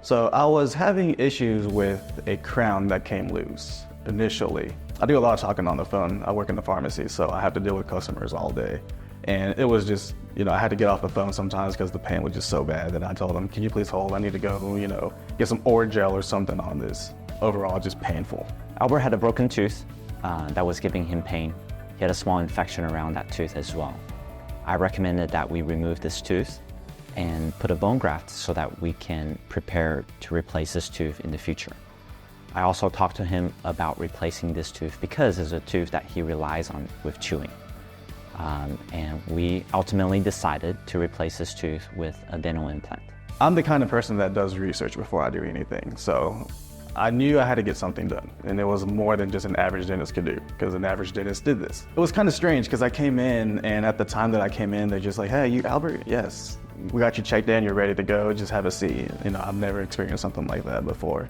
So I was having issues with a crown that came loose initially. I do a lot of talking on the phone. I work in the pharmacy, so I have to deal with customers all day. And it was just, I had to get off the phone sometimes because the pain was just so bad that I told them, can you please hold? I need to go, get some Orajel or something on this. Overall, just painful. Albert had a broken tooth that was giving him pain. He had a small infection around that tooth as well. I recommended that we remove this tooth and put a bone graft so that we can prepare to replace this tooth in the future. I also talked to him about replacing this tooth because it's a tooth that he relies on with chewing. And we ultimately decided to replace this tooth with a dental implant. I'm the kind of person that does research before I do anything, so I knew I had to get something done, and it was more than just an average dentist could do, because an average dentist did this. It was kind of strange, because I came in, and at the time that I came in, they're just like, hey, you Albert? Yes. We got you checked in, you're ready to go, just have a seat. I've never experienced something like that before.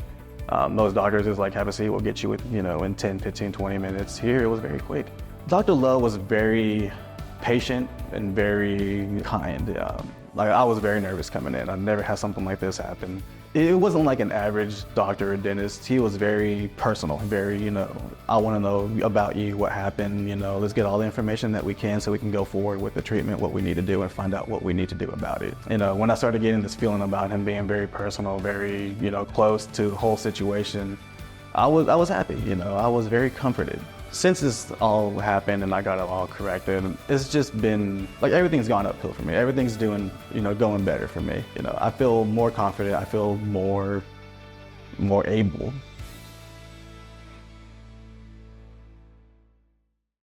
Those doctors is like, have a seat, we'll get you with, in 10, 15, 20 minutes. Here, it was very quick. Dr. Loh was very patient and very kind. I was very nervous coming in. I never had something like this happen. It wasn't like an average doctor or dentist. He was very personal, very, I want to know about you, what happened, let's get all the information that we can so we can go forward with the treatment, what we need to do, and find out what we need to do about it. When I started getting this feeling about him being very personal, very, close to the whole situation, I was happy, I was very comforted. Since this all happened and I got it all corrected, it's just been, everything's gone uphill for me. Everything's doing, going better for me. I feel more confident, I feel more able.